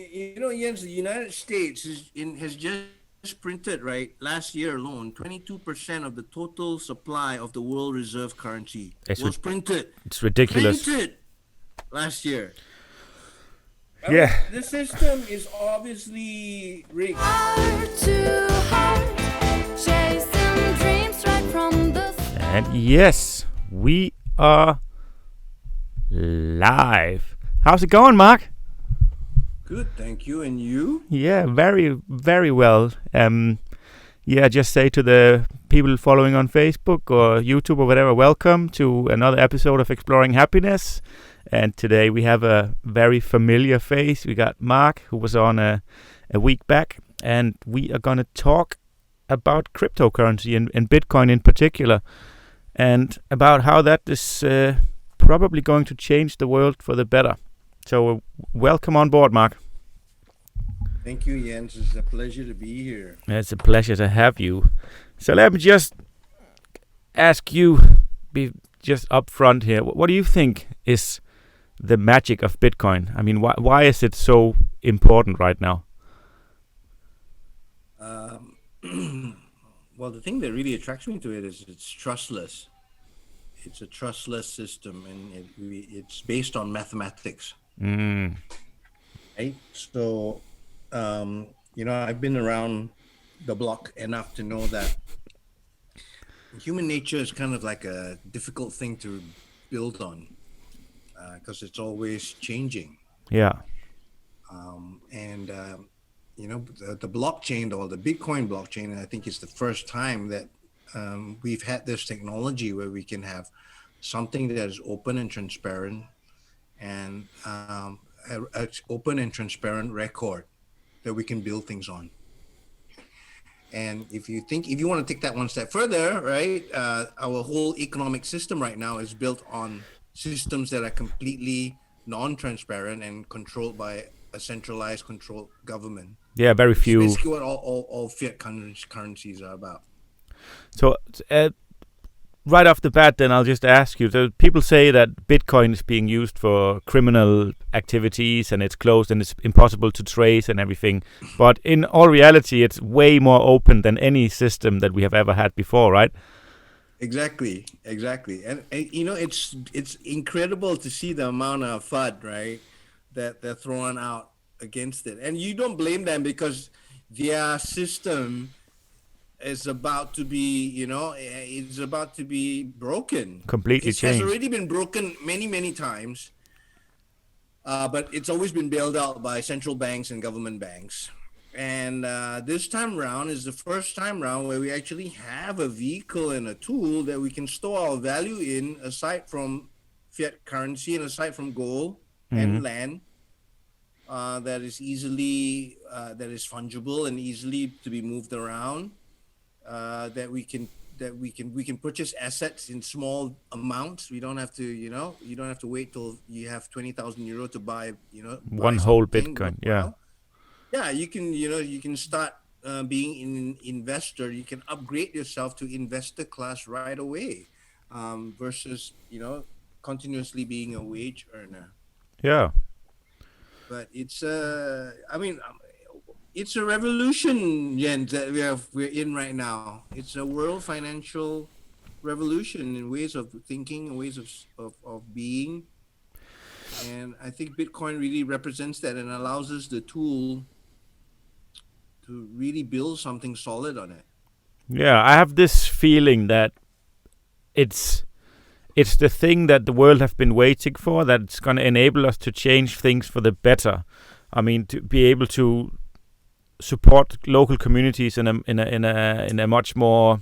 Jens, the United States has just printed, right, last year alone, 22% of the total supply of the world reserve currency It's was printed. it's ridiculous. Printed last year. I mean, Yeah. the system is obviously rigged. Heart to heart, chasing dreams right from the start. And yes, we are live. How's it going, Mark? Good, thank you. And you? Yeah, very, very well. Just say to the people following on Facebook or YouTube or whatever, welcome to another episode of Exploring Happiness. And today we have a very familiar face. We got Mark, who was on a week back, and we are going to talk about cryptocurrency and Bitcoin in particular, and about how that is probably going to change the world for the better. So welcome on board, Mark. Thank you, Jens. It's a pleasure to be here. It's a pleasure to have you. So let me just ask you, be just up front here, what do you think is the magic of Bitcoin? I mean, why is it so important right now? Well, the thing that really attracts me to it is it's trustless. It's a trustless system, and it's based on mathematics. Right? So, I've been around the block enough to know that human nature is kind of like a difficult thing to build on because it's always changing. Yeah. The blockchain, or the Bitcoin blockchain, I think is the first time that we've had this technology where we can have something that is open and transparent, and an open and transparent record that we can build things on. And if you want to take that one step further, right, our whole economic system right now is built on systems that are completely non-transparent and controlled by a centralized controlled government. Yeah, very few. It's basically what all fiat currencies are about. So right off the bat, then I'll just ask you, so people say that Bitcoin is being used for criminal activities and it's closed and it's impossible to trace and everything. But in all reality, it's way more open than any system that we have ever had before, right? Exactly. And it's incredible to see the amount of FUD, right, that they're throwing out against it. And you don't blame them because their system is about to be, it's about to be broken. Completely changed. It has already been broken many times, but it's always been bailed out by central banks and government banks. And this time round is the first time round where we actually have a vehicle and a tool that we can store our value in, aside from fiat currency and aside from gold and land, that is easily that is fungible and easily to be moved around. That we can purchase assets in small amounts. We don't have to, you don't have to wait till you have 20,000 euro to buy, one whole Bitcoin. Yeah. Yeah, you can start being an investor. You can upgrade yourself to investor class right away, versus continuously being a wage earner. Yeah. But it's it's a revolution, Jens, that we're in right now. It's a world financial revolution in ways of thinking, in ways of being. And I think Bitcoin really represents that and allows us the tool to really build something solid on it. Yeah, I have this feeling that it's the thing that the world have been waiting for, that it's going to enable us to change things for the better. I mean, to be able to support local communities in a much more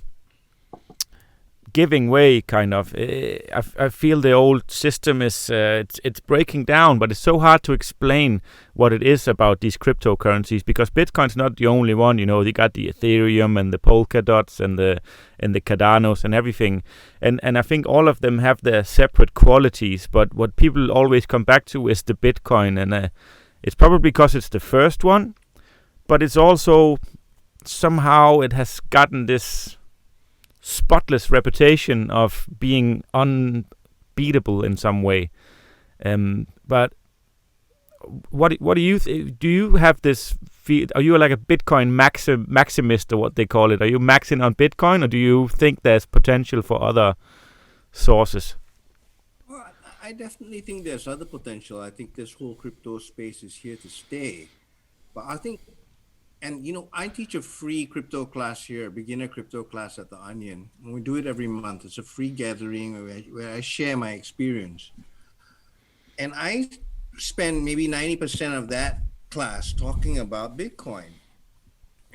giving way, kind of. I feel the old system is it's breaking down, but it's so hard to explain what it is about these cryptocurrencies, because Bitcoin's not the only one. You got the Ethereum and the Polka Dots and the Cardanos and everything, and I think all of them have their separate qualities. But what people always come back to is the Bitcoin, and it's probably because it's the first one. But it's also somehow it has gotten this spotless reputation of being unbeatable in some way. But what do you do? You have this? Are you like a Bitcoin maximist, or what they call it? Are you maxing on Bitcoin, or do you think there's potential for other sources? Well, I definitely think there's other potential. I think this whole crypto space is here to stay. But I think, and I teach a free crypto class here, beginner crypto class at the Onion. And we do it every month. It's a free gathering where I share my experience. And I spend maybe 90% of that class talking about Bitcoin.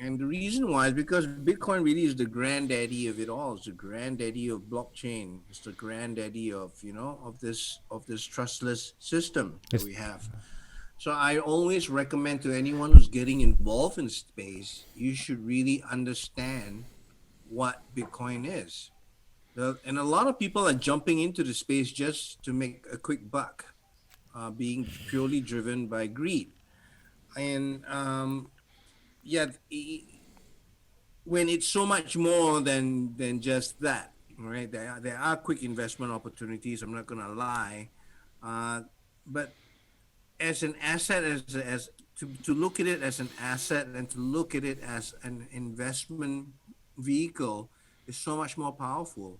And the reason why is because Bitcoin really is the granddaddy of it all. It's the granddaddy of blockchain. It's the granddaddy of this trustless system that we have. So I always recommend to anyone who's getting involved in space, you should really understand what Bitcoin is. And a lot of people are jumping into the space just to make a quick buck, being purely driven by greed. And when it's so much more than just that, right? There are quick investment opportunities. I'm not gonna lie, but as an asset, as to look at it as an asset and to look at it as an investment vehicle is so much more powerful,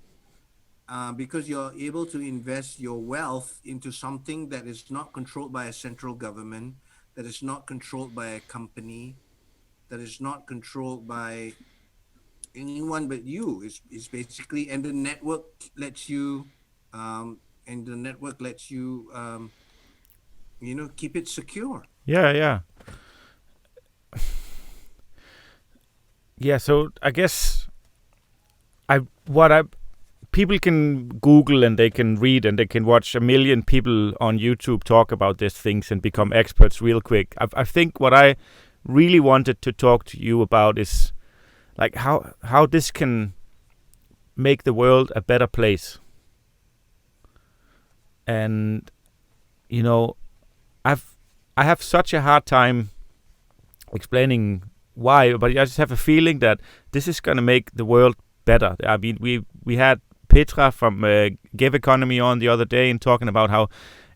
because you're able to invest your wealth into something that is not controlled by a central government, that is not controlled by a company, that is not controlled by anyone but you. It's basically, and the network lets you, keep it secure. Yeah. Yeah. So I guess people can Google and they can read and they can watch a million people on YouTube talk about these things and become experts real quick. I think what I really wanted to talk to you about is like how this can make the world a better place. And I have such a hard time explaining why, but I just have a feeling that this is going to make the world better. I mean, we had Petra from Give Economy on the other day and talking about how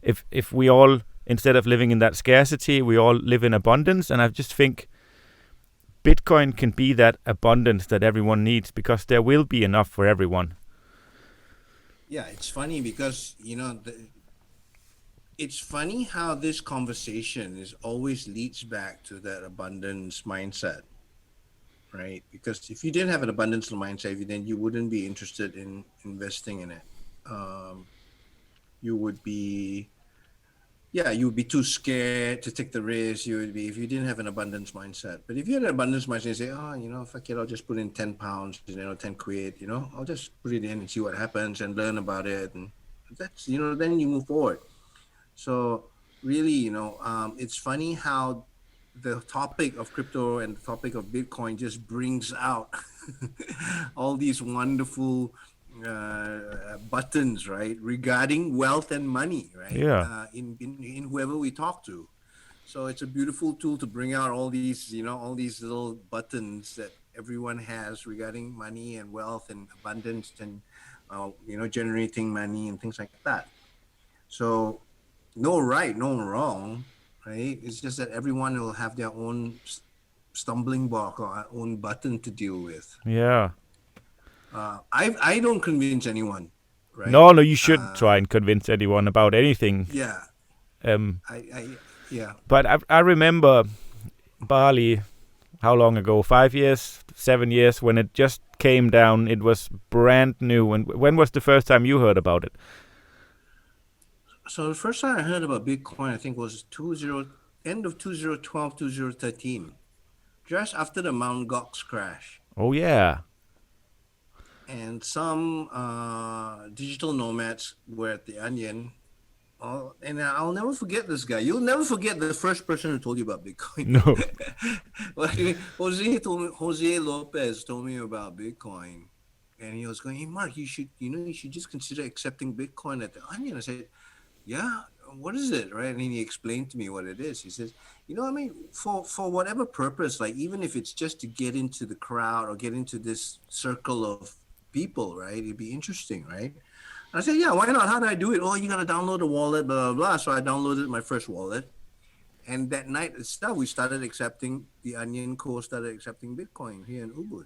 if we all, instead of living in that scarcity, we all live in abundance. And I just think Bitcoin can be that abundance that everyone needs, because there will be enough for everyone. Yeah, it's funny because it's funny how this conversation always leads back to that abundance mindset, right? Because if you didn't have an abundance mindset, then you wouldn't be interested in investing in it. You would be too scared to take the risk. You would be, if you didn't have an abundance mindset. But if you had an abundance mindset, you say, fuck it, I'll just put in 10 pounds, 10 quid, I'll just put it in and see what happens and learn about it. And that's, then you move forward. So really, it's funny how the topic of crypto and the topic of Bitcoin just brings out all these wonderful buttons, right, regarding wealth and money, right? Yeah. In whoever we talk to. So it's a beautiful tool to bring out all these, all these little buttons that everyone has regarding money and wealth and abundance and, generating money and things like that. So no right, no wrong, right? It's just that everyone will have their own stumbling block or own button to deal with. Yeah. I don't convince anyone, right? No, you shouldn't try and convince anyone about anything. Yeah. Yeah. But I remember Bali, how long ago? 5 years, 7 years, when it just came down. It was brand new. And when was the first time you heard about it? So the first time I heard about Bitcoin, I think was end of 2012, 2013, just after the Mt. Gox crash. Oh yeah. And some digital nomads were at the Onion. And I'll never forget this guy. You'll never forget the first person who told you about Bitcoin. No. Jose Lopez told me about Bitcoin, and he was going, "Hey Mark, you should just consider accepting Bitcoin at the Onion." I said, "Yeah, what is it?" Right? And he explained to me what it is. He says, for whatever purpose, like even if it's just to get into the crowd or get into this circle of people, right? It'd be interesting, right? I said, yeah, why not? How do I do it? Oh, you got to download a wallet, blah, blah, blah. So I downloaded my first wallet. And that night itself, we started accepting, the Onion Co. started accepting Bitcoin here in Ubud.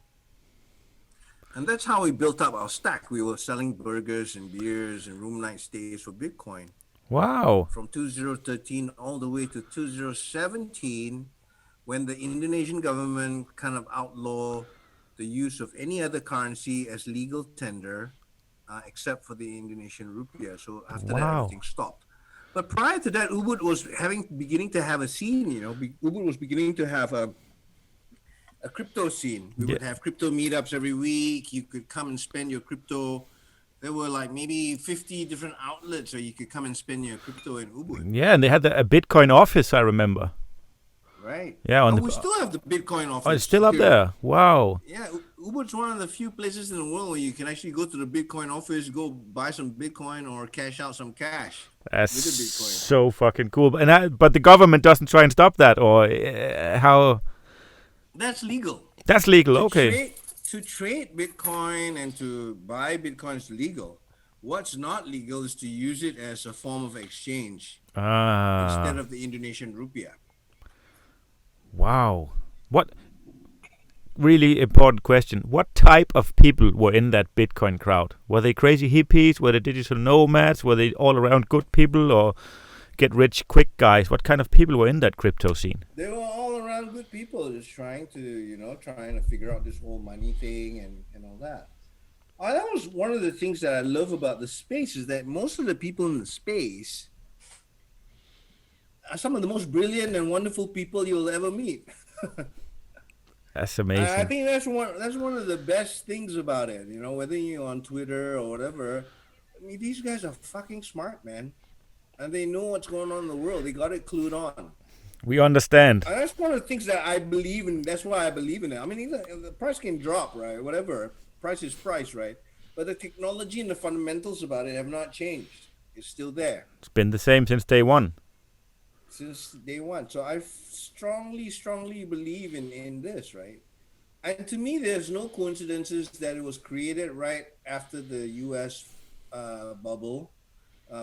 And that's how we built up our stack. We were selling burgers and beers and room night stays for Bitcoin Wow. from 2013 all the way to 2017, when the Indonesian government kind of outlawed the use of any other currency as legal tender, except for the Indonesian rupiah. So after that, Wow. everything stopped. But prior to that, Ubud was beginning to have a scene. Ubud was beginning to have a crypto scene. We would have crypto meetups every week. You could come and spend your crypto. There were like maybe 50 different outlets where you could come and spend your crypto in Ubud. Yeah, and they had a Bitcoin office, I remember. Right. Yeah, we still have the Bitcoin office. Oh, it's still up there. Wow. Yeah, Ubud's one of the few places in the world where you can actually go to the Bitcoin office, go buy some Bitcoin or cash out some cash That's with the Bitcoin. so fucking cool. But the government doesn't try and stop that, or how? That's legal. That's legal. Okay. To trade Bitcoin and to buy Bitcoin is legal. What's not legal is to use it as a form of exchange instead of the Indonesian rupiah. Wow. What? Really important question. What type of people were in that Bitcoin crowd? Were they crazy hippies? Were they digital nomads? Were they all around good people or get rich quick guys? What kind of people were in that crypto scene? They were all around good people, just trying to figure out this whole money thing and all that. That was one of the things that I love about the space, is that most of the people in the space are some of the most brilliant and wonderful people you'll ever meet. That's amazing. I think that's one of the best things about it. Whether you're on Twitter or whatever, I mean, these guys are fucking smart, man, and they know what's going on in the world. They got it clued on. We understand. And that's one of the things that I believe in. That's why I believe in it. I mean, the price can drop, right? Whatever, price is price, right? But the technology and the fundamentals about it have not changed. It's still there. It's been the same since day one. Since day one. So I strongly believe in this, right? And to me, there's no coincidences that it was created right after the U.S.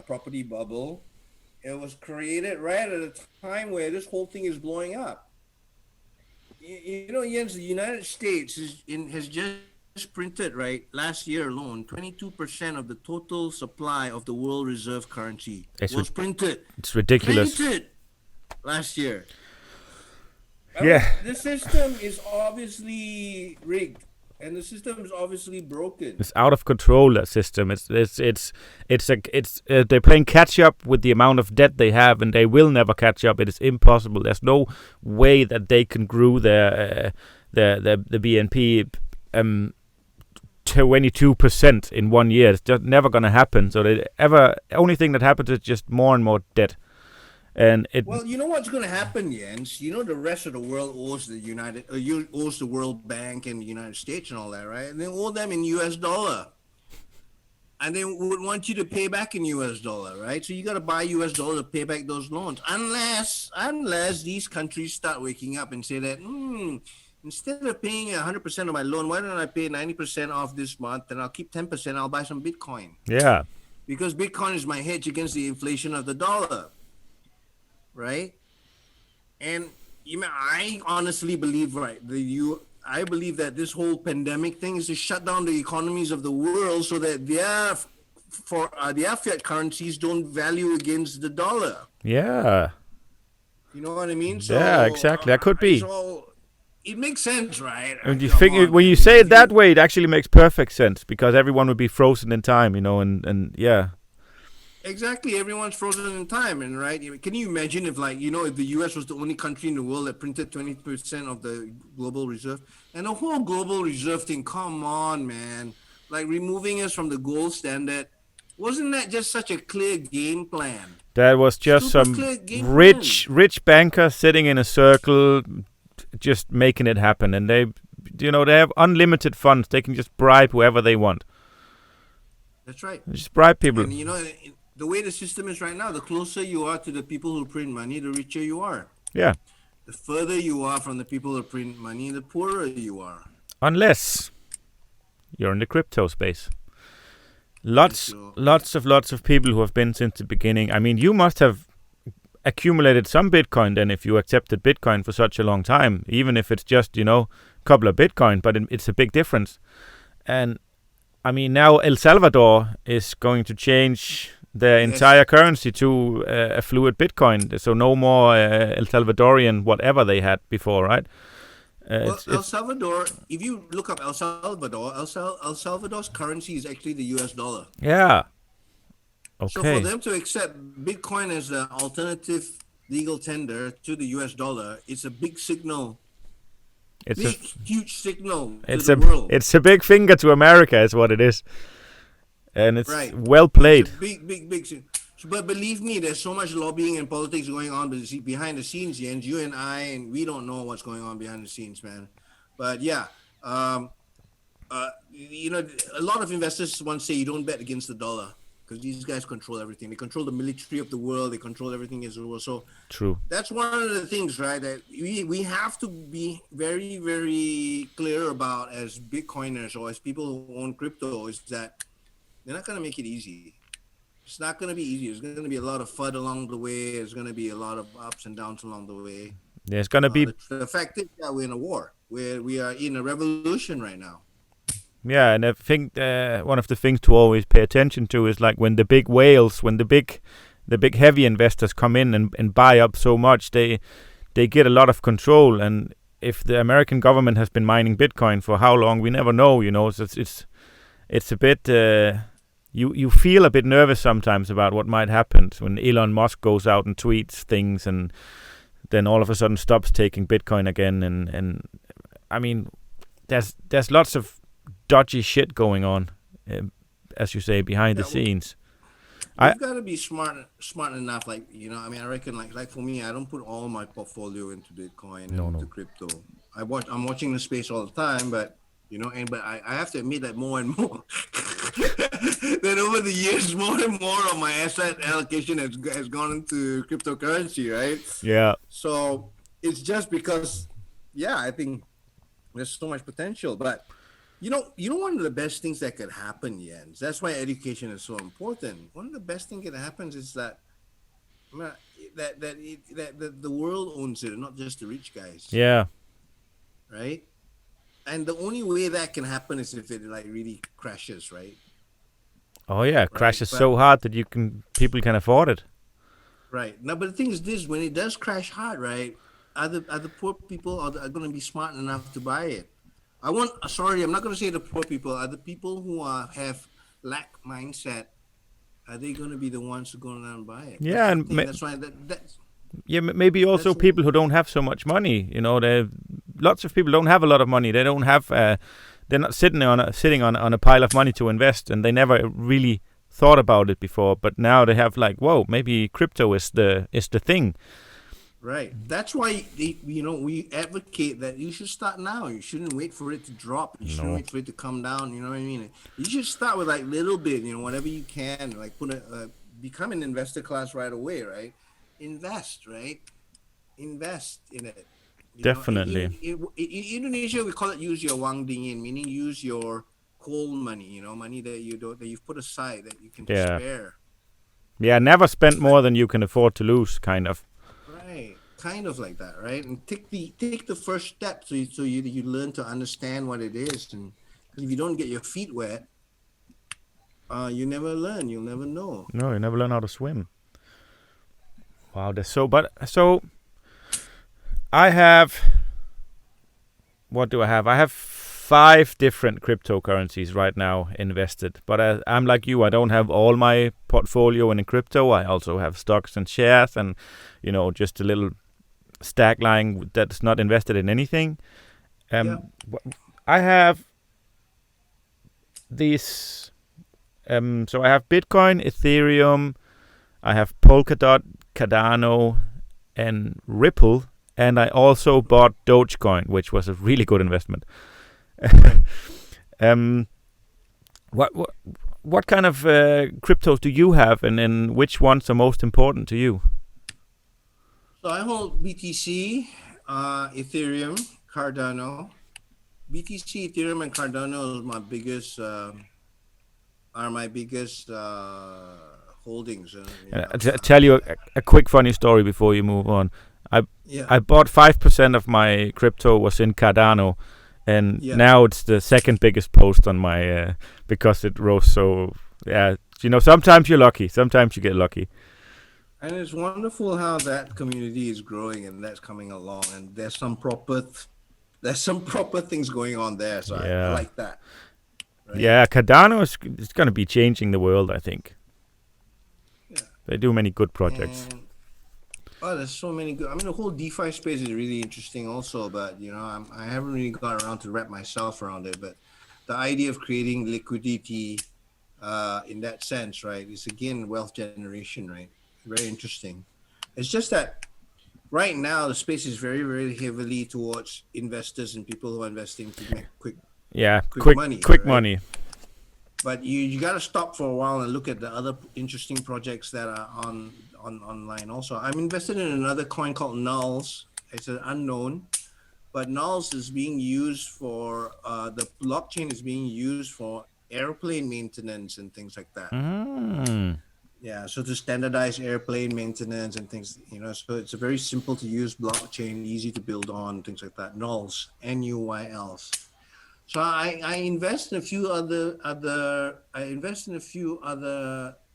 Property bubble. It was created right at a time where this whole thing is blowing up. Jens, the United States has just printed, right, last year alone, 22% of the total supply of the world reserve currency was printed. It's ridiculous. Printed last year. Yeah. The system is obviously rigged, and the system is obviously broken. It's out of control, that system. They're playing catch up with the amount of debt they have, and they will never catch up. It is impossible. There's no way that they can grow the BNP 22% in 1 year. It's just never gonna happen. So only thing that happens is just more and more debt. Well, you know what's going to happen, Jens? The rest of the world owes the World Bank and the United States and all that, right? And they owe them in U.S. dollar, and they would want you to pay back in U.S. dollar, right? So you got to buy U.S. dollar to pay back those loans, unless these countries start waking up and say that, instead of paying 100% of my loan, why don't I pay 90% off this month, and I'll keep 10%. I'll buy some Bitcoin. Yeah, because Bitcoin is my hedge against the inflation of the dollar. Right, and I honestly believe, I believe that this whole pandemic thing is to shut down the economies of the world so that their fiat currencies don't value against the dollar. Yeah. You know what I mean? So, yeah, exactly. That could be. So it makes sense, right? And when you say it that way, it actually makes perfect sense, because everyone would be frozen in time, and yeah. Exactly, everyone's frozen in time, and right? Can you imagine if the U.S. was the only country in the world that printed 20% of the global reserve, and the whole global reserve thing? Come on, man! Like removing us from the gold standard, wasn't that just such a clear game plan? That was just some rich banker sitting in a circle, just making it happen, and they have unlimited funds. They can just bribe whoever they want. That's right. Just bribe people. And the way the system is right now, the closer you are to the people who print money, the richer you are. Yeah. The further you are from the people who print money, the poorer you are. Unless you're in the crypto space. Lots of people who have been since the beginning. I mean, you must have accumulated some Bitcoin then if you accepted Bitcoin for such a long time, even if it's just, a couple of Bitcoin, but it's a big difference. And I mean, now El Salvador is going to change their Yes. entire currency to a fluid Bitcoin, so no more El Salvadorian whatever they had before, right? Well, It's, El it's Salvador, if you look up El Salvador, El Salvador's currency is actually the US dollar. yeah, So for okay. them to accept Bitcoin as the alternative legal tender to the US dollar, it's a big signal, It's a huge signal to it's the a world. it's a big finger to America, is what it is, and it's Right. well played. It's a big. But believe me, there's so much lobbying and politics going on behind the scenes, Jens. You and I, and we don't know what's going on behind the scenes, man. But yeah, a lot of investors once say you don't bet against the dollar because these guys control everything. They control the military of the world. They control everything as well. So True. that's one of the things, right? That we have to be very, very clear about as Bitcoiners or as people who own crypto is that they're not going to make it easy. It's not going to be easy. There's going to be a lot of FUD along the way. There's going to be a lot of ups and downs along the way. There's gonna be The fact is that we're in a war. We are in a revolution right now. Yeah, and I think one of the things to always pay attention to is like when the big whales, when the big heavy investors come in and buy up so much, they get a lot of control. And if the American government has been mining Bitcoin for how long, we never know. So it's a bit. You feel a bit nervous sometimes about what might happen when Elon Musk goes out and tweets things and then all of a sudden stops taking Bitcoin again. And I mean, there's lots of dodgy shit going on, as you say, behind the scenes. You've got to be smart enough. Like I mean, I reckon like for me, I don't put all my portfolio into Bitcoin and into crypto. I'm watching the space all the time, but but I have to admit that more and more that over the years, more and more of my asset allocation has gone into cryptocurrency, right? Yeah. So it's just because, I think there's so much potential. But one of the best things that could happen, Jens. That's why education is so important. One of the best things that happens is that the world owns it, not just the rich guys. Yeah. Right. And the only way that can happen is if it like really crashes, right? Oh yeah, crashes so hard that people can afford it. Right. Now, but the thing is this: when it does crash hard, right? Are the poor people are going to be smart enough to buy it? I'm not going to say the poor people. Are the people who have lack mindset? Are they going to be the ones who go down and buy it? Yeah, that's why that's. Yeah, maybe also people who don't have so much money. Lots of people don't have a lot of money. They don't have. They're not sitting on a pile of money to invest, and they never really thought about it before. But now they have like, whoa, maybe crypto is the thing. Right. That's why we advocate that you should start now. You shouldn't wait for it to drop. You shouldn't wait for it to come down. You know what I mean? You should start with like little bit. Whatever you can. Like become an investor class right away. Right. Invest. Right. Invest in it. Definitely. In Indonesia, we call it use your wang dingin, meaning use your cold money. Money that you've put aside that you can spare. Yeah. Never spend more than you can afford to lose. Kind of. Right, kind of like that, right? And take the first step so you learn to understand what it is, and if you don't get your feet wet, you never learn. You'll never know. No, you never learn how to swim. Wow, I have. What do I have? I have 5 different cryptocurrencies right now invested, but I'm like you. I don't have all my portfolio in crypto. I also have stocks and shares, and just a little stack lying that's not invested in anything. I have these. So I have Bitcoin, Ethereum, I have Polkadot, Cardano, and Ripple, and I also bought Dogecoin, which was a really good investment. What kind of cryptos do you have, and which ones are most important to you? So I hold BTC, Ethereum, Cardano. BTC, Ethereum, and Cardano are my biggest holdings. Tell you a quick funny story before you move on. Yeah. I bought 5% of my crypto was in Cardano, and Yeah. now it's the second biggest post on my because it rose so. Yeah, sometimes you're lucky, sometimes you get lucky. And it's wonderful how that community is growing and that's coming along, and there's some proper things going on there. So I Yeah. like that. Right? Yeah, Cardano is going to be changing the world, I think. Yeah. They do many good projects. And, there's so many good. I mean, the whole DeFi space is really interesting, also. But I haven't really got around to wrap myself around it. But the idea of creating liquidity, in that sense, right, is again wealth generation, right? Very interesting. It's just that right now the space is very, very heavily towards investors and people who are investing to make quick money. Quick right? money. But you got to stop for a while and look at the other interesting projects that are online also. I'm invested in another coin called Nulls. It's an unknown, but Nulls is being used for the blockchain is being used for airplane maintenance and things like that. Yeah, so to standardize airplane maintenance and things, so it's a very simple to use blockchain, easy to build on, things like that. Nulls, Nuyls. So I invest in a few other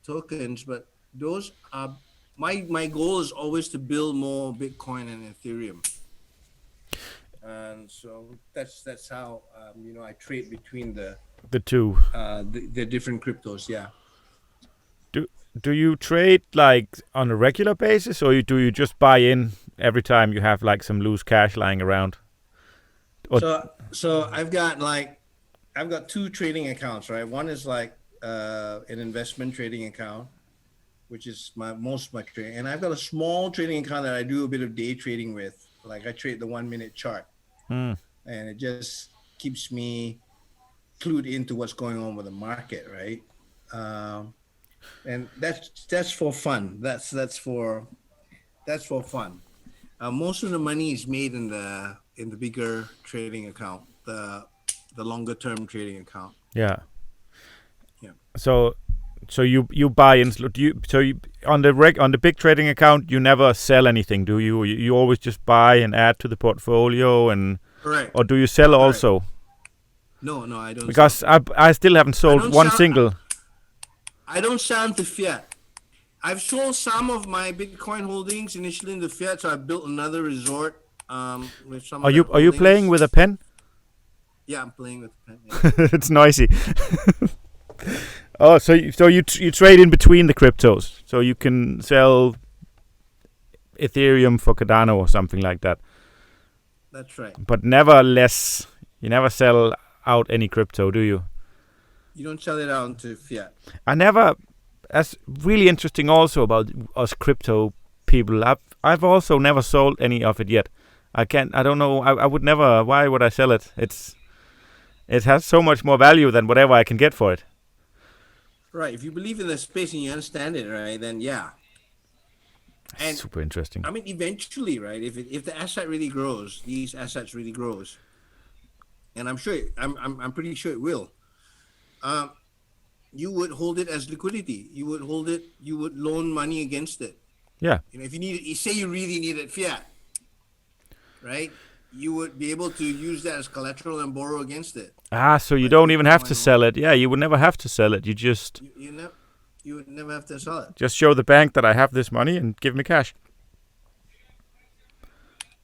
tokens, but those are my goal is always to build more Bitcoin and Ethereum. And so that's how I trade between the two. The different cryptos. Yeah. Do you trade like on a regular basis, or do you just buy in every time you have like some loose cash lying around? So I've got two trading accounts, right? One is like an investment trading account, which is most of my trading, and I've got a small trading account that I do a bit of day trading with. Like I trade the 1 minute chart, and it just keeps me clued into what's going on with the market, right? And that's for fun. That's for fun. Most of the money is made in the bigger trading account, the longer term trading account. Yeah. Yeah. So you buy in. On the big trading account, you never sell anything, do you? You always just buy and add to the portfolio, and Correct. Or do you sell also? No, I don't. Because I still haven't sold one single. I don't sell into fiat. I've sold some of my Bitcoin holdings initially in the fiat, so I built another resort with some. Are you playing with a pen? Yeah, I'm playing with a pen. Yeah. It's noisy. Oh, so you trade in between the cryptos, so you can sell Ethereum for Cardano or something like that. That's right. But nevertheless, you never sell out any crypto, do you? You don't sell it out into fiat. That's really interesting also about us crypto people. I've also never sold any of it yet. I don't know. I would never. Why would I sell it? It has so much more value than whatever I can get for it. Right. If you believe in the space and you understand it, right, then yeah. And super interesting. I mean, eventually, right? If the asset really grows, these assets really grows, and I'm pretty sure it will. You would hold it as liquidity. You would hold it. You would loan money against it. Yeah. If you need it, say you really needed fiat, right? You would be able to use that as collateral and borrow against it. So you don't even have to sell it. Yeah, you would never have to sell it. You just you would never have to sell it. Just show the bank that I have this money and give me cash.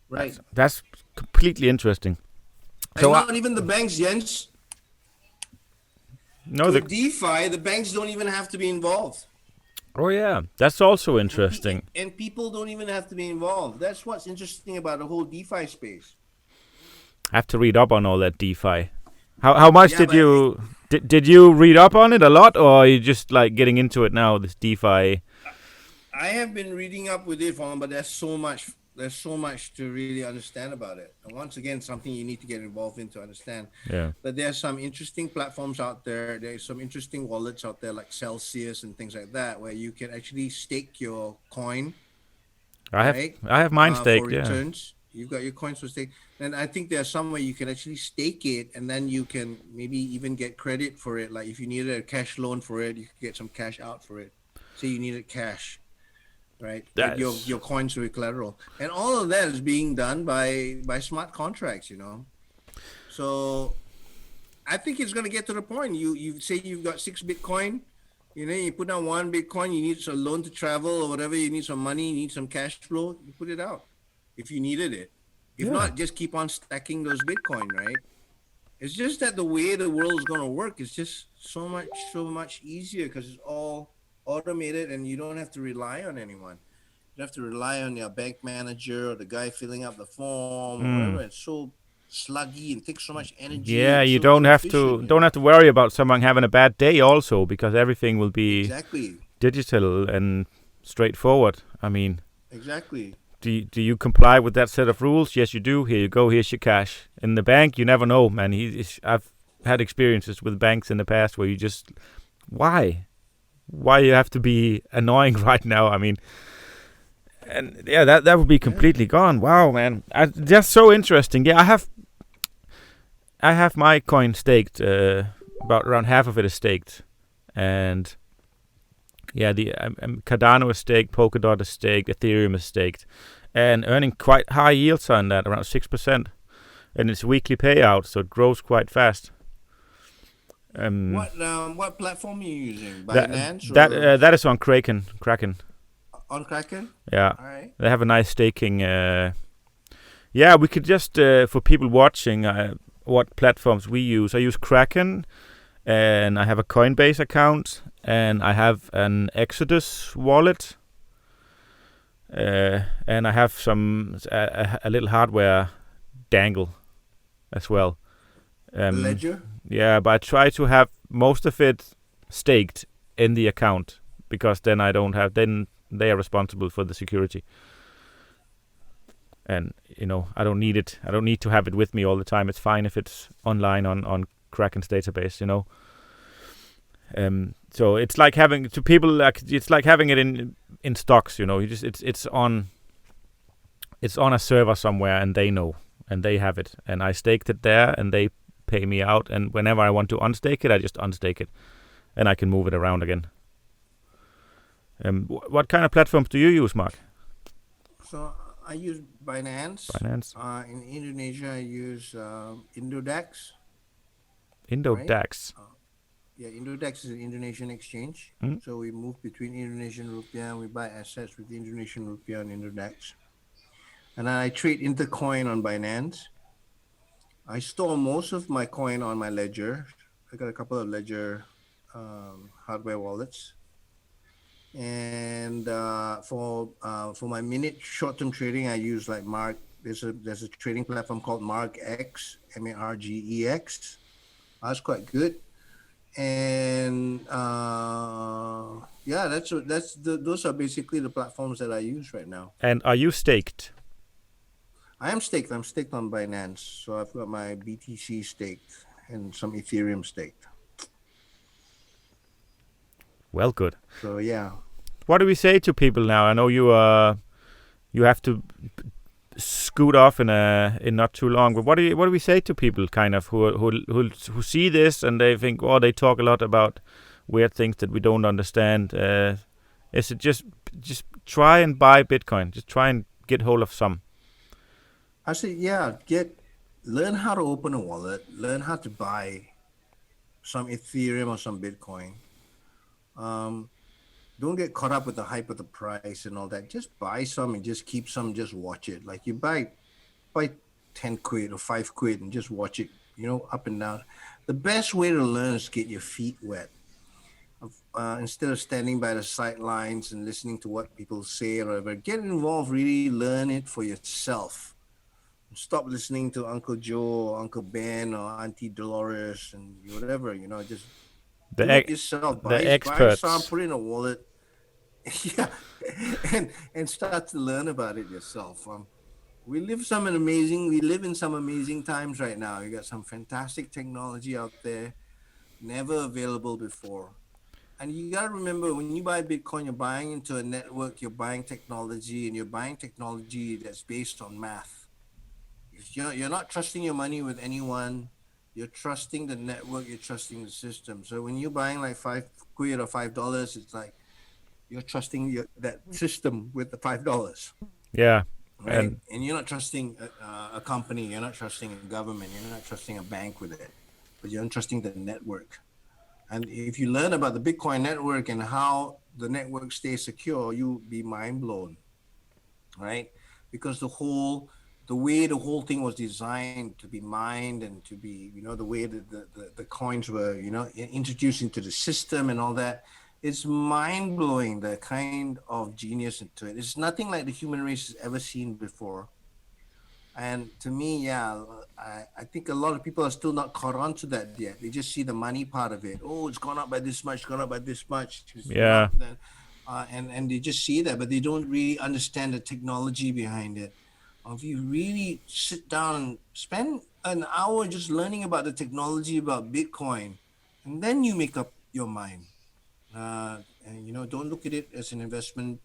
Right. That's completely interesting. So not even the banks, Jens. No, with DeFi, the banks don't even have to be involved. Oh yeah, that's also interesting. And people don't even have to be involved. That's what's interesting about the whole DeFi space. I have to read up on all that DeFi. How much did you read up on it a lot, or are you just like getting into it now? This DeFi. I have been reading up with it, but there's so much to really understand about it. And once again, something you need to get involved in to understand. Yeah. But there's some interesting platforms out there. There's some interesting wallets out there like Celsius and things like that, where you can actually stake your coin. I have mine staked. For returns. You've got your coins for stake. And I think there's some way you can actually stake it, and then you can maybe even get credit for it. Like if you needed a cash loan for it, you could get some cash out for it. say you needed cash, right? With That's your coins with collateral, and all of that is being done by smart contracts, So I think it's going to get to the point. You say you've got 6 Bitcoin, you put down 1 Bitcoin. You need a loan to travel or whatever. You need some money. You need some cash flow. You put it out if you needed it. If yeah. not, just keep on stacking those Bitcoin, right? It's just that the way the world is going to work is just so much easier because it's all automated and you don't have to rely on anyone. You don't have to rely on your bank manager or the guy filling up the form or whatever. Mm. It's so sluggy and takes so much energy Yeah, and you so don't have inefficient. to don't have to worry about someone having a bad day also because everything will be Exactly. digital and straightforward. I mean, Exactly. do you comply with that set of rules? Yes, you do. Here you go. Here's your cash. In the bank, you never know, man. I've had experiences with banks in the past where you just why you have to be annoying right now. I mean, and yeah, that would be completely gone. Wow, man, just so interesting. Yeah, I have my coin staked. About around half of it is staked, and yeah, the Cardano is staked, Polkadot is staked, Ethereum is staked, and earning quite high yields on that, around 6%, and it's weekly payout, so it grows quite fast. What platform are you using? That Binance that or that is on Kraken. on Kraken? Yeah, All right. they have a nice staking. Yeah, we could just for people watching, what platforms we use. I use Kraken, and I have a Coinbase account, and I have an Exodus wallet, and I have a little hardware dangle as well. Ledger. Yeah, but I try to have most of it staked in the account because then then they are responsible for the security. And I don't need it. I don't need to have it with me all the time. It's fine if it's online on Kraken's database. So it's like having to people it's like having it in stocks. You just it's on a server somewhere, and they know, and they have it, and I staked it there, and they pay me out, and whenever I want to unstake it, I just unstake it, and I can move it around again. What kind of platforms do you use, Mark? So I use Binance. Binance, In Indonesia, I use Indodax. Right? Indodax. Yeah, Indodax is an Indonesian exchange. Mm. So we move between Indonesian rupiah and we buy assets with Indonesian rupiah on Indodax. And I trade Intercoin on Binance. I store most of my coin on my ledger. I got a couple of ledger hardware wallets. And for my minute short-term trading, I use like Mark. There's a trading platform called MarkX, MARGEX. That's quite good. And yeah, those are basically the platforms that I use right now. And are you staked? I am staked. I'm staked on Binance, so I've got my BTC staked and some Ethereum staked. Well, good. So yeah. What do we say to people now? I know you have to scoot off in not too long, but what do we say to people kind of who see this and they think, oh, they talk a lot about weird things that we don't understand? Is it just try and buy Bitcoin? Just try and get hold of some. I say, yeah, learn how to open a wallet, learn how to buy some Ethereum or some Bitcoin. Don't get caught up with the hype of the price and all that. Just buy some and just keep some, just watch it. Like you buy 10 quid or 5 quid and just watch it, up and down. The best way to learn is get your feet wet. Instead of standing by the sidelines and listening to what people say or whatever, get involved, really learn it for yourself. Stop listening to Uncle Joe or Uncle Ben or Auntie Dolores and whatever, just do it yourself. Buy experts. some, put it in a wallet. Yeah, and start to learn about it yourself. We live in some amazing times right now. You got some fantastic technology out there, never available before. And you got to remember, when you buy Bitcoin, you're buying into a network, you're buying technology, and you're buying technology that's based on math. You're not trusting your money with anyone. You're trusting the network. You're trusting the system. So when you're buying like 5 quid or $5, it's like, you're trusting that system with the $5. Yeah. Right, and you're not trusting a company, you're not trusting a government, you're not trusting a bank with it, but you're trusting the network. And if you learn about the Bitcoin network and how the network stays secure, you'll be mind blown, right? Because the way the whole thing was designed to be mined and to be, the way that the coins were, introduced into the system and all that, it's mind blowing, the kind of genius into it. It's nothing like the human race has ever seen before. And to me, I think a lot of people are still not caught on to that yet. They just see the money part of it. Oh, it's gone up by this much, gone up by this much. Yeah. And they just see that, but they don't really understand the technology behind it. If you really sit down and spend an hour just learning about the technology about Bitcoin, and then you make up your mind. And don't look at it as an investment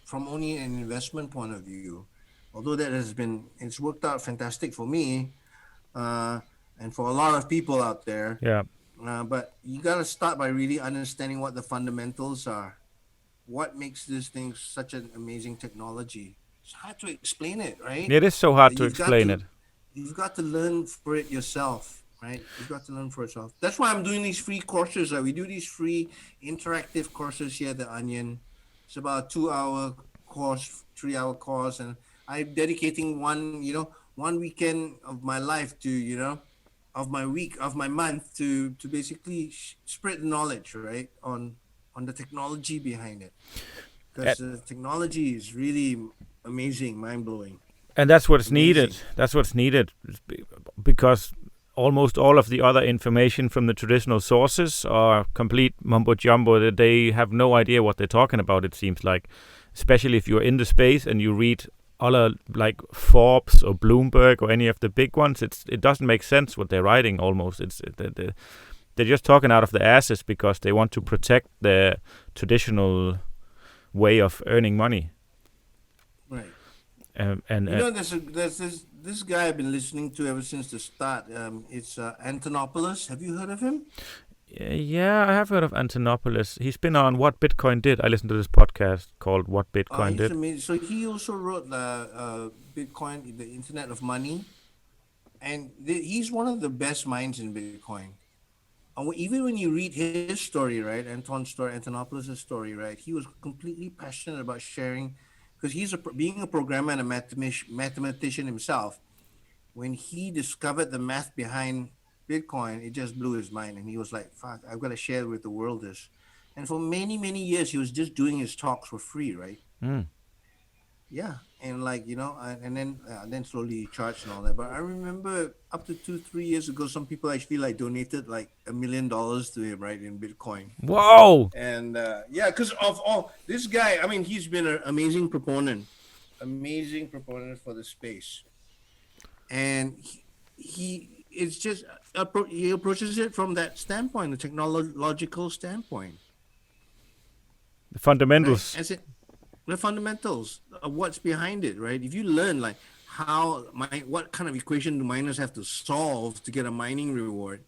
from only an investment point of view. Although it's worked out fantastic for me, and for a lot of people out there. Yeah. But you got to start by really understanding what the fundamentals are. What makes this thing such an amazing technology? It's hard to explain it, right? It is so hard to explain it. You've got to learn for it yourself, right? You've got to learn for yourself. That's why I'm doing these free courses. We do these free interactive courses here at The Onion. It's about a 2-hour course, 3-hour course, and I'm dedicating one weekend of my life to, of my month to basically spread the knowledge, right, on the technology behind it. Because the technology is really amazing, mind-blowing. And that's what's needed. That's what's needed, because almost all of the other information from the traditional sources are complete mumbo jumbo. That they have no idea what they're talking about. It seems like, especially if you're in the space and you read other like Forbes or Bloomberg or any of the big ones, it doesn't make sense what they're writing. Almost, they're just talking out of their asses because they want to protect their traditional way of earning money. Right. And there's this guy I've been listening to ever since the start. It's Antonopoulos. Have you heard of him? Yeah, I have heard of Antonopoulos. He's been on What Bitcoin Did. I listened to this podcast called What Bitcoin Did. Amazing. So he also wrote the Bitcoin, the Internet of Money, and he's one of the best minds in Bitcoin. And even when you read his story, right, Antonopoulos' story, right, he was completely passionate about sharing, because being a programmer and a mathematician himself. When he discovered the math behind Bitcoin, it just blew his mind, and he was like, "Fuck, I've got to share with the world this." And for many, many years, he was just doing his talks for free, right? Yeah, and and then slowly he charged and all that. But I remember up to 2-3 years ago, some people actually donated like $1 million to him, right, in Bitcoin. Whoa! And because of all this guy, I mean, he's been an amazing proponent for the space, and he approaches it from that standpoint, the technological standpoint. The fundamentals. Right? The fundamentals of what's behind it, right? If you learn what kind of equation do miners have to solve to get a mining reward,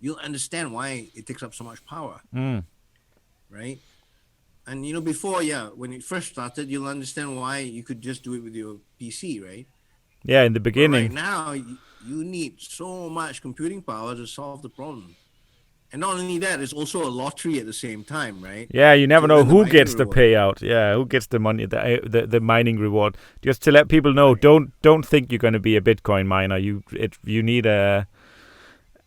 you'll understand why it takes up so much power, right? And before, when it first started, you'll understand why you could just do it with your PC, right? Yeah, in the beginning. But right now, you need so much computing power to solve the problem. And not only that, it's also a lottery at the same time, right? Yeah, you never know who gets the reward. payout. Yeah, who gets the money, the mining reward. Just to let people know, don't think you're going to be a Bitcoin miner. You need a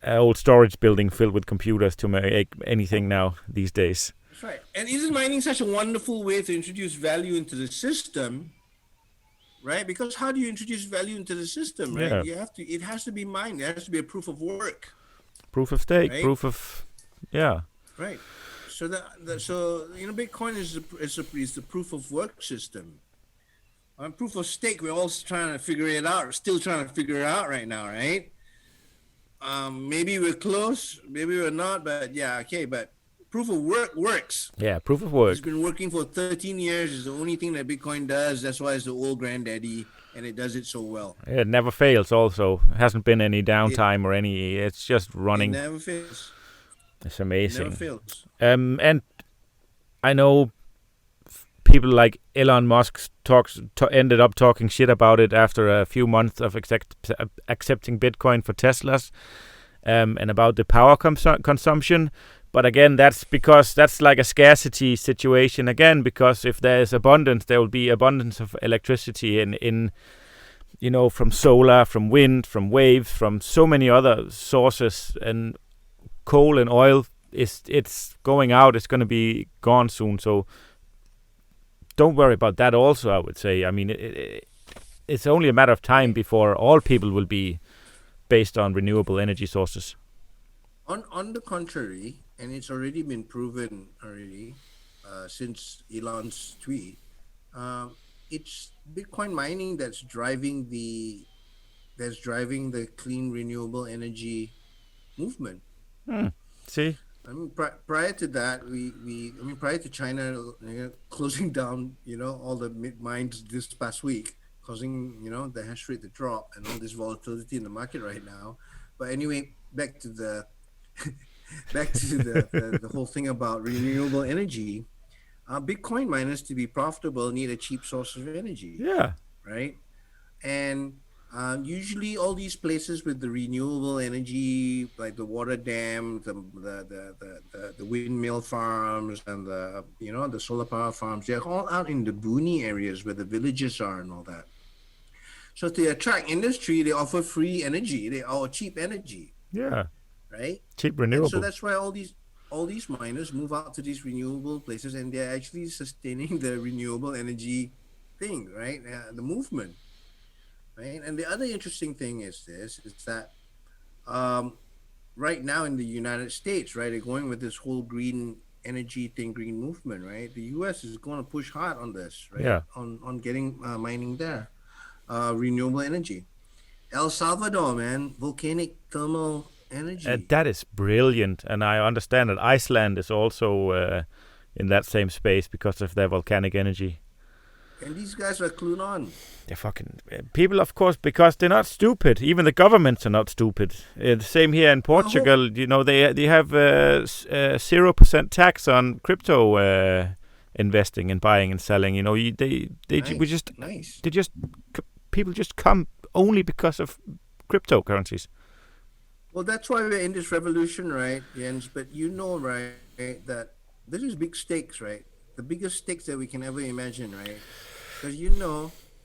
old storage building filled with computers to make anything now these days. That's right. And isn't mining such a wonderful way to introduce value into the system? Right? Because how do you introduce value into the system, right? Yeah. It has to be mined. There has to be a proof of work. Proof of stake, right? proof of, yeah. Right. So Bitcoin is the proof of work system. On proof of stake, we're all trying to figure it out. Still trying to figure it out right now, right? Maybe we're close, maybe we're not, but yeah, okay. But proof of work works. Yeah, proof of work. It's been working for 13 years. It's the only thing that Bitcoin does. That's why it's the old granddaddy, and it does it so well. It never fails. Also, it hasn't been any downtime or any. It's just running. It never fails. It's amazing. It never fails. And I know people like Elon Musk ended up talking shit about it after a few months of accepting Bitcoin for Teslas, and about the power consumption. But again, that's because that's like a scarcity situation again. Because if there is abundance, there will be abundance of electricity in from solar, from wind, from waves, from so many other sources, and coal and oil it's going out. It's going to be gone soon. So don't worry about that. Also, I would say. I mean, it's only a matter of time before all people will be based on renewable energy sources. On the contrary, and it's already been proven already since Elon's tweet, it's Bitcoin mining that's driving the clean renewable energy movement. See? I mean, prior to that, prior to China closing down, all the mines this past week, causing, the hash rate to drop and all this volatility in the market right now. But anyway, back to the the whole thing about renewable energy. Bitcoin miners, to be profitable, need a cheap source of energy, Yeah. right? And usually all these places with the renewable energy, like the water dams, the windmill farms, and the solar power farms, they're all out in the boony areas where the villages are and all that. So to attract industry, they offer free energy, cheap energy, Yeah. right? Cheap And so renewable. that's why all these miners move out to these renewable places, and they're actually sustaining the renewable energy thing, right? The movement. Right? And the other interesting thing is that right now in the United States, right, they're going with this whole green energy thing, green movement, right? The U.S. is going to push hard on this, right? Yeah. On getting mining there, renewable energy. El Salvador, man, volcanic thermal energy. That is brilliant, and I understand that Iceland is also in that same space because of their volcanic energy. And these guys are clued on. They're fucking people, of course, because they're not stupid. Even the governments are not stupid. The same here in Portugal. They have 0% tax on crypto investing and buying and selling. Nice. People just come only because of cryptocurrencies. Well, that's why we're in this revolution, right, Jens? But right, that this is big stakes, right? The biggest stakes that we can ever imagine, right? Because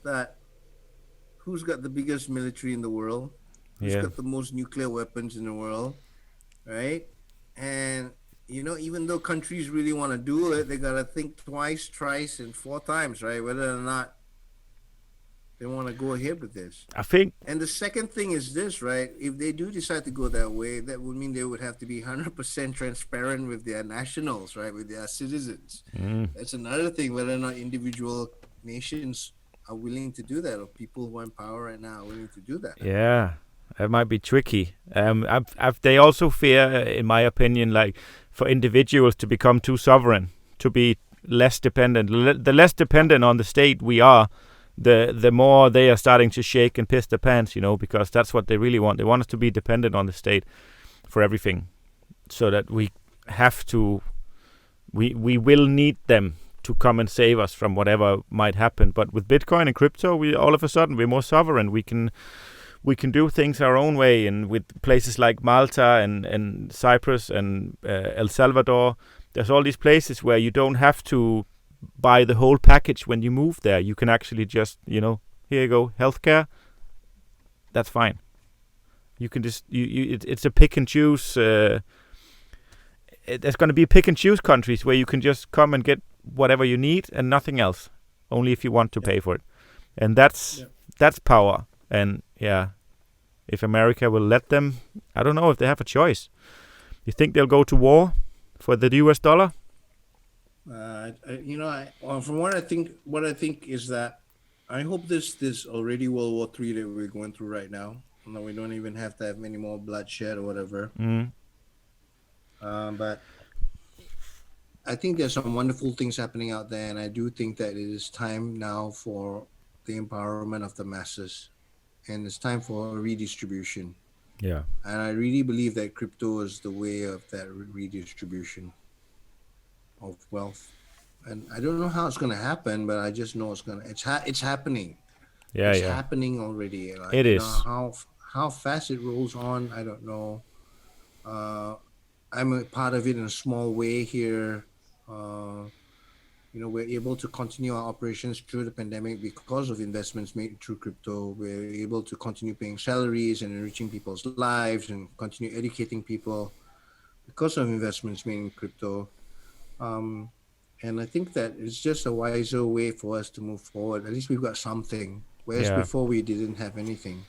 that who's got the biggest military in the world? Who's Yeah. got the most nuclear weapons in the world, right? And even though countries really want to do it, they gotta think twice, thrice, and four times, right? Whether or not they want to go ahead with this. I think And the second thing is this, right? If they do decide to go that way, that would mean they would have to be 100% transparent with their nationals, right? With their citizens. That's another thing, whether or not individual nations are willing to do that, or people who are in power right now are willing to do that. Yeah, it might be tricky. They also fear, in my opinion, like for individuals to become too sovereign, to be less dependent. The less dependent on the state we are, the more they are starting to shake and piss their pants, because that's what they really want. They want us to be dependent on the state for everything, so that we will need them to come and save us from whatever might happen. But with Bitcoin and crypto, all of a sudden we're more sovereign. We can do things our own way, and with places like Malta and Cyprus and El Salvador, there's all these places where you don't have to buy the whole package when you move there. You can actually just, here you go, healthcare. That's fine. You can just it's a pick and choose. There's going to be pick and choose countries where you can just come and get whatever you need and nothing else, only if you want to pay for it, and that's power. And if America will let them, I don't know if they have a choice. You think they'll go to war for the US dollar? From what I think is that I hope this already World War III that we're going through right now. We don't even have to have any more bloodshed or whatever. But I think there's some wonderful things happening out there, and I do think that it is time now for the empowerment of the masses, and it's time for a redistribution. Yeah. And I really believe that crypto is the way of that redistribution of wealth. and I don't know how it's gonna happen, but I just know it's happening. Yeah, It's yeah. happening already. Like, It you know is. how fast it rolls on. I don't know. I'm a part of it in a small way here. We're able to continue our operations through the pandemic because of investments made through crypto. We're able to continue paying salaries and enriching people's lives and continue educating people because of investments made in crypto. Um, and I think that it's just a wiser way for us to move forward. At least we've got something, whereas Yeah. before we didn't have anything.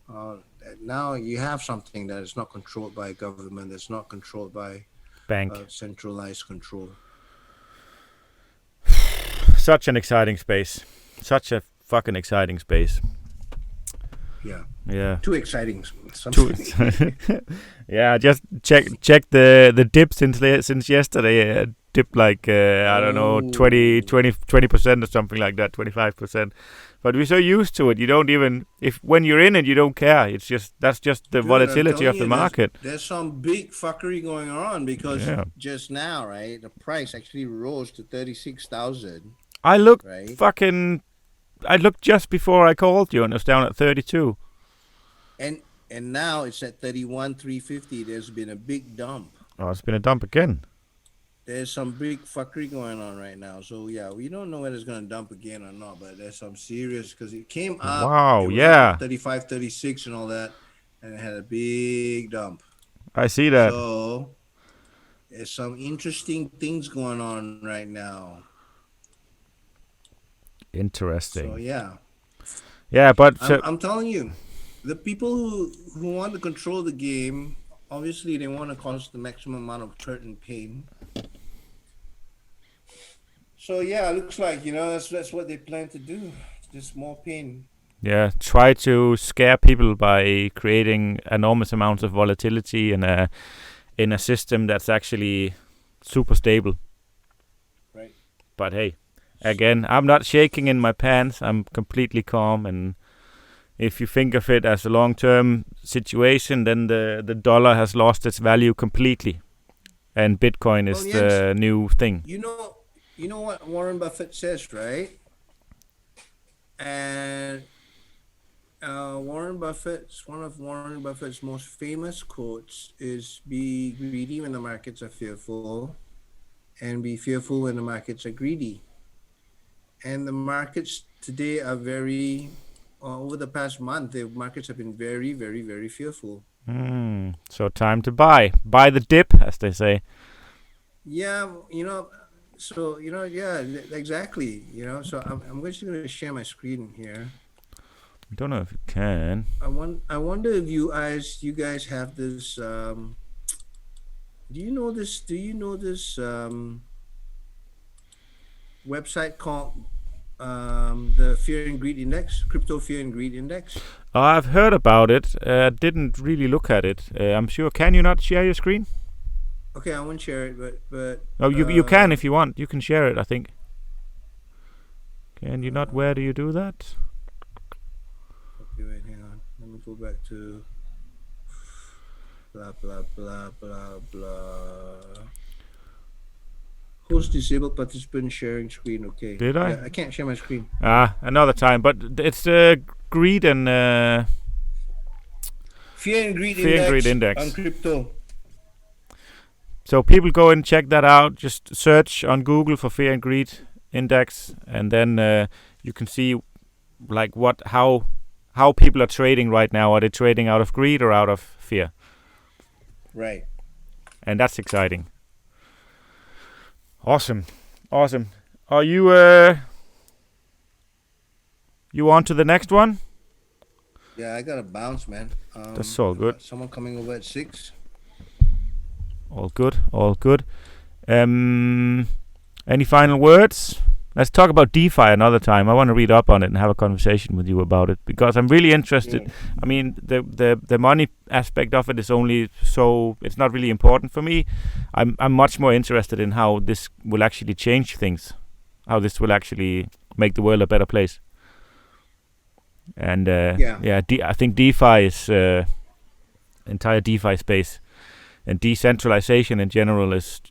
Uh, Now you have something that is not controlled by government, that's not controlled by Bank. centralized control. Such an exciting space. Such a fucking exciting space. Yeah, Yeah. too exciting. Too- yeah, just check the dip since yesterday. Dip like I don't know, 20% or something like that, 25%. But we're so used to it, you don't even when you're in it, you don't care. It's just that's just the Dude, I'm volatility telling of the you, market. there's some big fuckery going on because Yeah. just now, right, the price actually rose to 36,000, I looked right? I looked just before I called you, and it was down at 32. And now it's at 31,350. There's been a big dump. Oh, it's been a dump again. There's some big fuckery going on right now. So yeah, we don't know whether it's gonna dump again or not, but there's some serious because it came up. Wow, It was yeah. up to 35, 36 and all that, and it had a big dump. I see that. So there's some interesting things going on right now. Interesting. So yeah, Yeah, but I'm telling you, the people who want to control the game, obviously they want to cause the maximum amount of hurt and pain. So yeah, it looks like that's what they plan to do. Just more pain. yeah, try to scare people by creating enormous amounts of volatility in a system that's actually super stable. Right. But hey, again, I'm not shaking in my pants. I'm completely calm, and if you think of it as a long-term situation, then the dollar has lost its value completely, and Bitcoin is Well, the new thing. You know what Warren Buffett says, right? And one of Warren Buffett's most famous quotes is "Be greedy when the markets are fearful, and be fearful when the markets are greedy." And the markets today are very, over the past month, the markets have been very, very, very fearful. So time to buy the dip, as they say. Yeah, so yeah, exactly. So I'm just going to share my screen here. I don't know if you can. I wonder if you guys have this. Do you know this? Website called the Fear and Greed Index, Crypto Fear and Greed Index? I've heard about it. Didn't really look at it. I'm sure. Can you not share your screen? Okay, I won't share it, but Oh, you can if you want. You can share it, I think. Can you not? Where do you do that? Okay, wait, hang on. Let me go back to blah blah blah blah blah. Host disabled participant sharing screen. Okay. Did I? Yeah, I can't share my screen. Another time. But it's greed and Fear and Greed Fear and Greed Index. on crypto. so people go and check that out. Just search on Google for Fear and Greed Index, and then you can see like how people are trading right now. Are they trading out of greed or out of fear? Right. And that's exciting. Awesome. Are you you on to the next one? Yeah, I gotta bounce, man. That's all good. Someone coming over at 6. All good. Any final words? Let's talk about DeFi another time. I want to read up on it and have a conversation with you about it because I'm really interested. Yeah. I mean, the money aspect of it is only so it's not really important for me. I'm much more interested in how this will actually change things, how this will actually make the world a better place. And I think DeFi is entire DeFi space, and decentralization in general is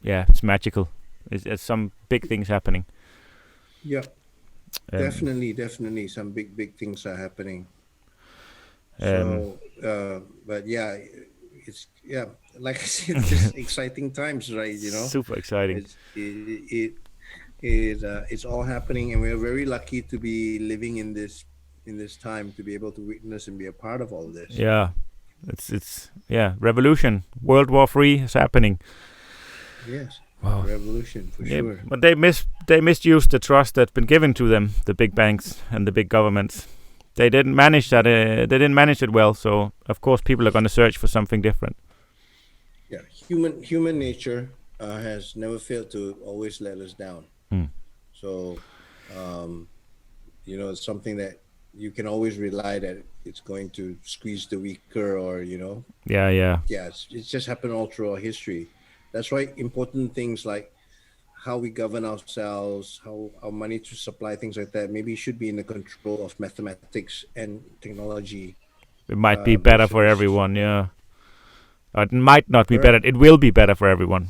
it's magical. It's some big things happening. Yeah, Um, definitely, some big things are happening. um, So, but yeah, it's yeah, like I said, just exciting times, right? Super exciting. It's it's all happening, and we're very lucky to be living in this time to be able to witness and be a part of all this. Yeah, it's revolution. World War III is happening. Yes, Wow. revolution for Yeah, sure. but they misused the trust that's been given to them, the big banks and the big governments. They didn't manage that. They didn't manage it well. So of course people are going to search for something different. Yeah, human nature has never failed to always let us down. Hmm. So, um, it's something that you can always rely that it's going to squeeze the weaker, or Yeah. it's just happened all through our history. That's why important things like how we govern ourselves, how our money to supply, things like that, maybe should be in the control of mathematics and technology It might be better for versus everyone. Yeah. It might not be better. correct. It will be better for everyone.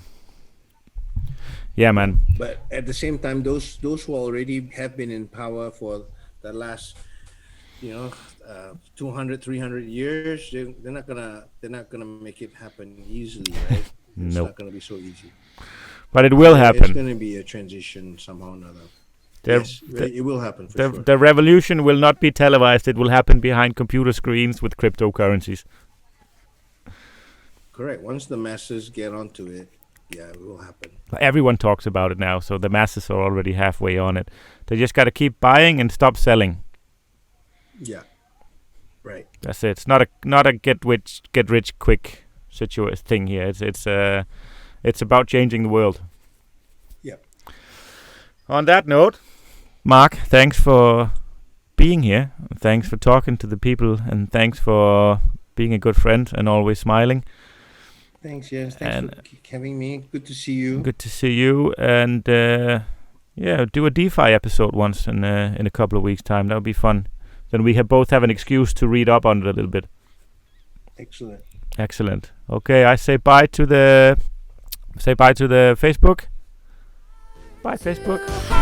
Yeah, man. But at the same time, those who already have been in power for the last 200 300 years, they're not gonna make it happen easily, right? It's Nope. not gonna be so easy. But it will It's happen. gonna be a transition somehow or another. The, Yes, it will happen for sure. the revolution will not be televised. It will happen behind computer screens with cryptocurrencies. Correct. Once the masses get onto it, yeah, it will happen. Everyone talks about it now, so the masses are already halfway on it. They just got to keep buying and stop selling. Yeah. Right. That's it. It's not a get rich quick thing here. It's about changing the world. Yeah. On that note, Mark, thanks for being here. Thanks for talking to the people, and thanks for being a good friend and always smiling. Thanks, Jens. Thanks for having me. Good to see you. Good to see you. And do a DeFi episode once in a couple of weeks' time. That would be fun. Then we both have an excuse to read up on it a little bit. Excellent. Okay, I say bye to the Facebook. Bye, Facebook.